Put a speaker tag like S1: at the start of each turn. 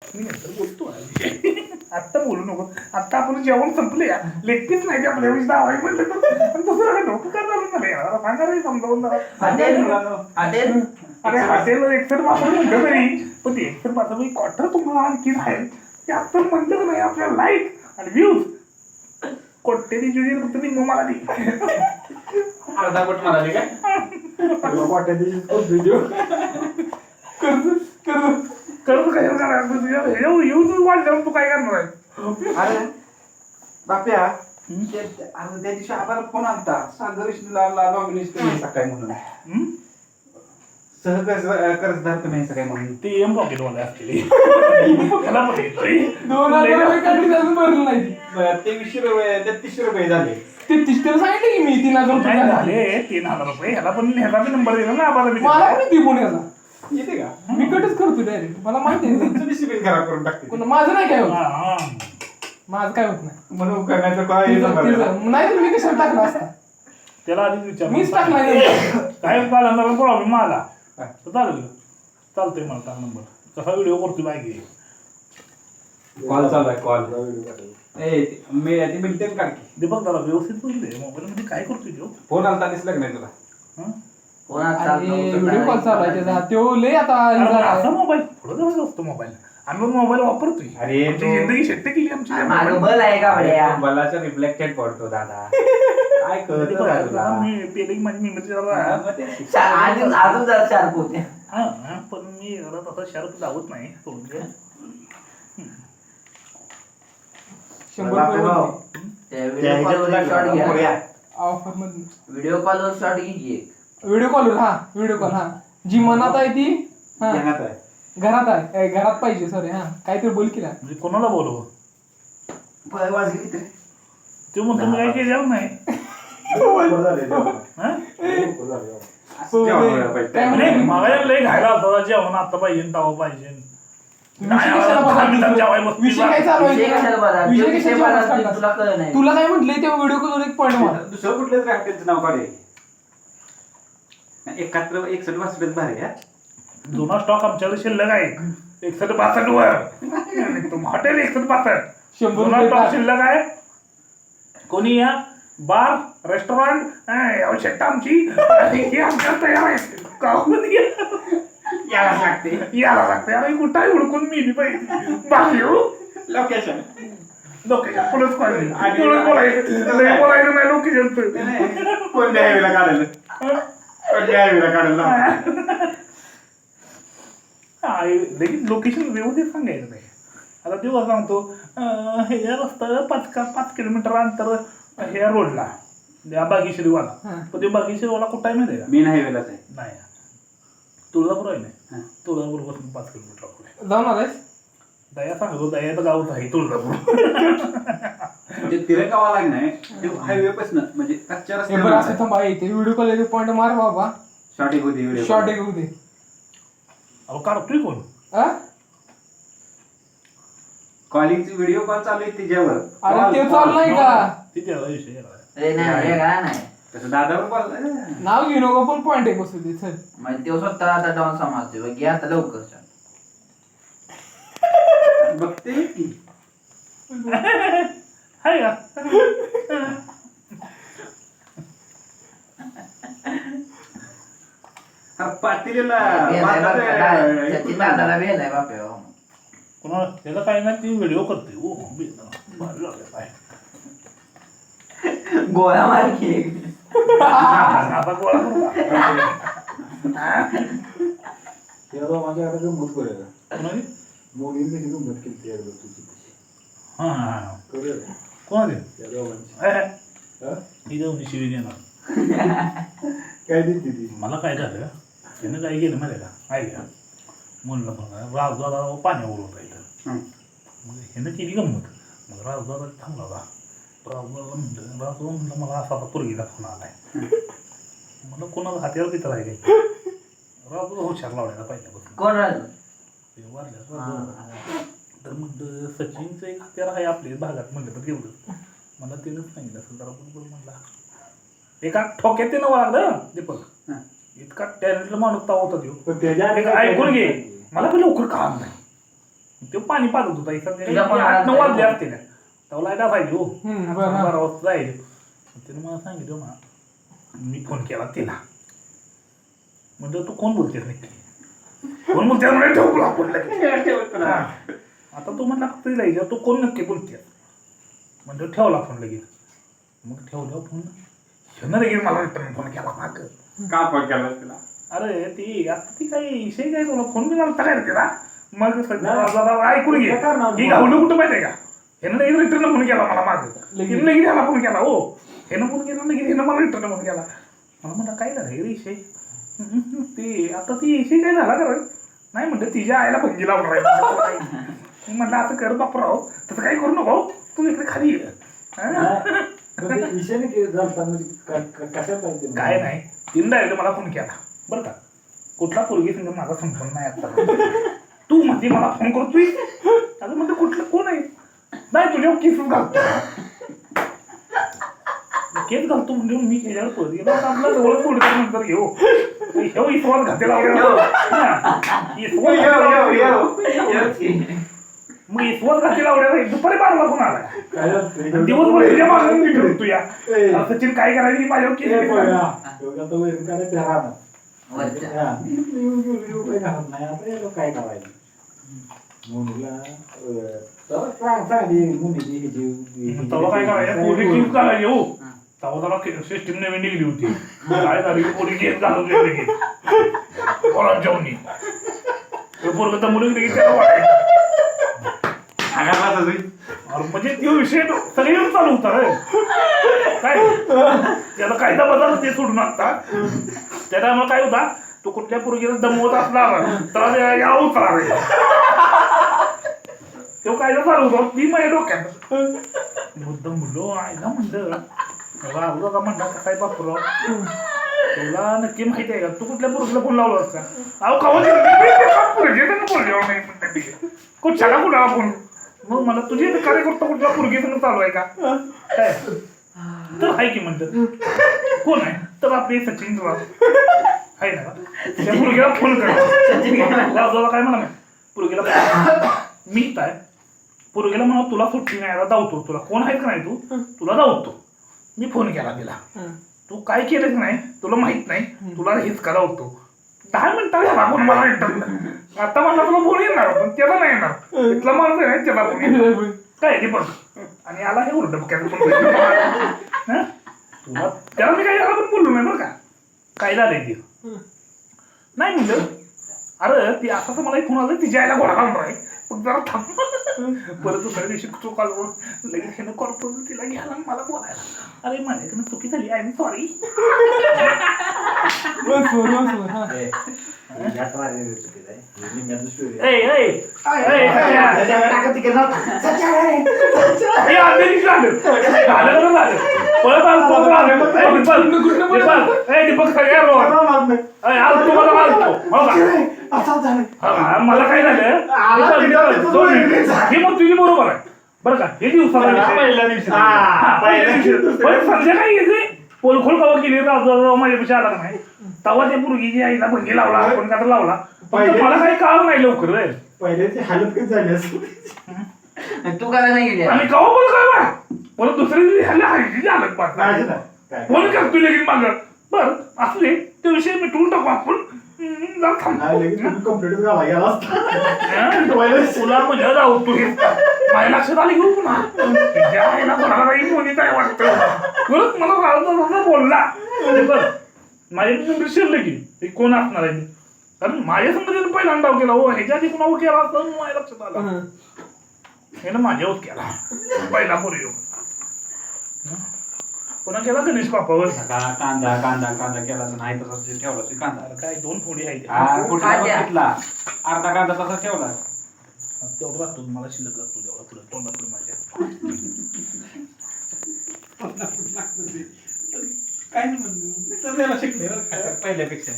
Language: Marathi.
S1: मी नंतर बोलतो आत्ता बोलू नको. आत्ता आपण जेवण संपले या लेखतीच नाही आपल्या विषय दावाई म्हणलं तर दुसरं काय डोकं करणार नाही यार. सांगा समजावून अरे हॉटेल एकतर मात्र म्हणलं तरी पण ते एकतर मात्र मी क्वार्टर तुम्हाला आणखी आहे ते आता म्हणलं नाही आपल्या लाईक आणि व्ह्यूज कोट्टेरी जुनी फक्त निम्म मला दी
S2: अर्धा कोट मला दे काय कोट्टेरी व्हिडिओ
S1: कर्ज काय करणार येऊन वाढल्यावर तू काय करणार आहे.
S2: अरे बाप्या त्या दिवशी आम्हाला फोन आलता सागरेशला नॉमिनेशन सकाळी म्हणून कर्जदार तुम्ही सकाळी म्हणून
S1: ते एम पॉकेटवाले असतील त्याला पण येतोय
S3: 2000 काढली अजून भरलं नाही.
S2: 2300 रुपये झाले.
S3: ते 30 सांगितलं की मी 3000 रुपये
S1: नाही झाले 3000 रुपये ह्याला पण ह्याचा बी नंबर दिला ना आम्हाला बी
S3: मला पण ती पुण्याचा
S2: येते का
S3: मी कटच करतो डायरेक्ट. मला माहिती आहे
S2: तुमचं डिसिप्लिन खराब करून टाकते.
S3: माझं नाही काय होत.
S1: हा.
S3: माझं काय होत नाही.
S2: म्हणून करण्याचं काय
S3: नाही तर मी कशाला टाकला असता.
S1: त्याला आधीच विचार
S3: मीच टाकला नाही.
S1: काय झालं प्रॉब्लेम आला तर चालेल चालतंय मला टाक नंबर कसा व्हिडिओ करतो बाय
S2: कॉल चालू आहे कॉल मी ती मिळते काढ की
S1: दीपक जरा व्यवस्थित बोलते मोबाईल मध्ये काय करतोय तो
S2: फोन आलता दिसला की नाही तुला
S3: व्हिडिओ कॉल चालू आहे त्याचा तो लय आता
S1: मोबाईल पुढे जाऊ असतो मोबाईल आम्ही मोबाईल वापरतोय.
S2: अरे
S1: आमची जिंदगी शक्य केली आमची
S4: बल आहे का बढिया
S2: बलाचा रिफ्लेक्टेड पडतो दादा काय करतो
S1: मी पेले की माझी मेमरी जरा
S4: अजून जरा शार्प होते.
S1: हा पण मी जरा तसा शार्प लावत नाही सोडून दे.
S3: 100 रुपये ऑफर मध्ये
S4: व्हिडिओ कॉलवर शॉट घे.
S3: व्हिडिओ कॉल हा जी मनात आहे ती हा घरात आहे घरात पाहिजे सॉरी हा काहीतरी बोल की ना
S1: म्हणजे कोणाला बोलव ते म्हणतो मी काय केलं नाही मला लय घायला होता जेवण आता पाहिजे तवा पाहिजे
S3: विषय काय चालू आहे विषय तुला काय म्हटलंय त्या व्हिडिओ कॉलवर एक पॉईंट मार.
S2: दुसरं कुठल्याच राष्ट्राचं नाव काढे 61 वाजता भारी आहे.
S1: जुना स्टॉक आमच्याकडे शिल्लक आहे 6162 वर हॉटेल 6162
S3: 100
S1: जुना स्टॉक शिल्लक आहे. कोणी या बार रेस्टॉरंट आवश्यकता आमची ही आमच्या तयार आहे याला लागते अरे कुठं हुडकून मी बी पाहिजे बाकी
S2: लोकेशन
S1: पुढंच बोलायचं नाही लोकेशन
S2: कोणत्या हायवेला काढायला
S1: लगेच लोकेशन व्यवस्थित सांगायचं नाही. आता तेव्हा सांगतो हे रस्ता 5 किलोमीटर अंतर ह्या रोडला या बागेश्वरीवाला पण ते बागेश्वरीवाला कुठं आहे माहिती आहे का
S2: मेन हायवेलाच आहे.
S1: नाही तुळजापूर आहे नाही तुळजापूर पासून 5 किलोमीटर पुढे
S3: जाऊन आलायस
S1: दया सांगतो दयाचं गावच आहे तुळजापूर
S2: म्हणजे तिरंगावा लागणार ते हायवे पासून म्हणजे कच्च्या
S3: बरं असं थांबा येते व्हिडिओ कॉल येते पॉईंट मार बाबा
S2: शॉर्ट एक होती
S3: शॉर्ट एक होते
S1: अहो काढतोय कोण
S2: कॉलिंगची व्हिडिओ कॉल चालू आहे त्याच्यावर
S3: अरे ते चालू नाही का
S1: तिथे विषय
S4: नाही
S2: तसं दादावर कॉल
S3: नाव घेऊ नको पण पॉईंट एक बसू दे चल
S4: म्हणजे तो स्वतः आता डाऊन समजतोय घे आता लवकर
S2: बघते की
S1: हाय का
S2: पाटीलला
S4: सचिन दादाला वेळ आहे बापे
S1: कोणाला त्याला काय नाही ती व्हिडिओ करते ओ भारी लागले काय
S4: गोळ्या मार की
S1: आता गोळा करू
S5: माझ्याकडे गंमत करूया
S1: कोणाची
S5: मोदींनी कशी गंमत केली त्याकडे तुझी
S1: हा
S5: करूया
S1: कोणाची
S5: त्या दोघांची
S1: ही जाऊन शिवी देणार
S5: काय दिली ती
S1: मला काय झालं त्यानं काय केलं माहिती का ऐका म्हणलं पण राजदादा पाण्यावर होता इथं मग ह्यानं केली गंमत मग राजदादा थांबला होता राजदादा म्हणलं मला असा आता पोरगीला फोन आलाय म्हणलं कोणाला हात्याला तिथं आहे काही राजदादा हुशार लावल्याला पहिल्यापासून
S4: कोण राहिलं
S1: तर मग सचिनचं एक हत्यार आहे आपल्या भागात म्हणलं तर तेवढं मला त्यानं सांगितलं असेल जरा बरोबर म्हणला एका ठोक्यात ते नवं लागलं दीपक इतका टॅलेंटेड माणूस होता तो ऐकून घे मला पण लवकर काम नाही ते पाणी पाजत होता
S4: तुझ्या पण हातात
S1: 8-9 वाजले असते ना तेव्हा लाईट असायची हो
S3: बरं, हा.
S1: 12 वाजता जायचे त्याने मला सांगितलं ना मी फोन केला तिला म्हणजे तू कोण बोलतेस नक्की कोण बोलते म्हणजे ठेवला आपण लगेच. हा. आता तू म्हणला फक्त तिला तू कोण नक्की बोलते म्हणजे ठेवला फोन लगेच मग ठेवला फोन ह्यानं लगेच मला रिटर्न फोन केला माग
S2: का फोन केला तिला
S1: अरे ती आता ती काही विषय काय तुला फोन बी लावता काय तिला मग सगळं ऐकून घे ही गावलं कुठं माहिती आहे का ह्यानं लगेच रिटर्न फोन केला मला माग तिने लगेच ह्याला फोन केला हो ह्यानं फोन केला लगेच ह्यानं मला रिटर्न फोन केला मला म्हणलं काय झालं हे विषय ते आता ती विषय काय झाला कर नाही म्हणलं तिच्या आईला भंगी लावून राहील म्हणलं असं कर बापराव तसं काही करू नको तू इकडे खाली ये. काय नाही तिने डायरेक्ट मला फोन केला बरं का कुठला पोरगी संग माझा संपर्क नाही आता तू म्हणते मला फोन करतोय आता म्हणते कुठलं कोण आहे नाही तुझ्या केसच घालतो केस घालतो म्हणजे मी त्याच्यावर पोरगी आपला जवळ पोरगी नंतर घेऊ हे विश्वास घाते मग विश्वास घाते लावल्या दुपारी 12ला फोन आला दिवसभर ह्याच्या मागे मी फिरतो या सचिन काय करायची माझ्यावर केस
S5: काय करायचं
S1: तेव्हा काय करायचं पोरी केस घालायची हो तेव्हा सिस्टीम नवीन निघली होती काय झाली की पोरी केस घालवली लगेच पोरात जेवणी पोरग तर मुली लगेच त्याला वाटायचं म्हणजे तो विषय सगळीकडे चालू होता रे काय त्याला कायदा बदल ते सोडून आता त्या टायमाला काय होता तो कुठल्या पोरगीला दमवत असला तर यावं उचला रे तो कायदा चालू होता ती माझ्या डोक्यात मुद्दाम म्हणलो आयला म्हणलं राहुल का म्हणला काय बापराव तुला नक्की माहिती आहे का तू कुठल्या पोरगीला फोन लावला असता अहो कुठला कुणाला फोन मग मला तुझी कार्यकर्ता कुठला पोरगी संग चालू आहे का काय तर आहे की म्हणतं कोण आहे तर आपले सचिन आहे ना त्या पोरगीला फोन कर काय म्हणा पोरगीला मी काय पोरगीला म्हणा तुला सुट्टी नाही आता धावतो तुला कोण आहे का नाही तू तुला धावतो मी फोन केला तिला तू काय केलंच नाही तुला माहित नाही तुला हेच करा होतो 10 मिनिटात आपण मला रिटर्न आता मला तुला फोन येणार पण त्याला नाही येणार इथला माणूस आहे त्याला फोन येणार काय ते बघ आणि आला हे उलट तुला त्याला मी काही याला पण बोललो नाही बरं का काय झालंय ते नाही म्हणलं अरे ती आता तर मला फोन आला तिच्या आईला घोडा घालणार आहे मग जरा थांब परत दुसऱ्या दिवशी चूक आलो लगेच ह्यानं कॉल करून तिला घ्यायला मला बोलायला अरे माझ्याकडनं चुकी झाली आय एम सॉरी मला काय झालं हे मग तुझी बरोबर आहे बरं का हे दिवसाला संध्याकाळी येते पोलखोल कवा केली राव माझ्यापेक्षा आला नाही तेव्हा त्या मुलगीची आईला भंगी लावला आपण का तर लावला मला काही कळलं नाही लवकर
S5: पहिल्याची हालत कधी झाली असं
S4: तू काय सांगितली
S1: आणि कवा बोल काय परत दुसऱ्या दिवशी ह्याला हायची हालत पाहत फोन करतो लगेच माग बर असले ते विषय मिटवून टाकू आपण
S5: कंप्लीट झाला गेला
S1: तुला म्हणजे जाऊ तू माझ्या लक्षात आली घेऊ पुन्हा कोणाला काही मोनी काय वाटतं परत मला बोलला बरं माझ्या शिरलं की कोण असणार आहे कारण माझ्या संघ पहिला डाव केला हो ह्याच्या आधी कुणावर केला असं माझ्या लक्षात आलं हे ना माझ्यावर केला पहिला पोरी पुन्हा केला गणेश बापावर
S2: कांदा कांदा कांदा केला नाही तसा ठेवला कांदा
S1: काय 2 फोडी आहे
S2: अर्धा कांदा तसा ठेवला
S1: तेवढं लागतो मला शिल्लक लागतो तेवढा तुला तोंडापुढे माझ्या
S2: काय म्हणतो पहिल्यापेक्षा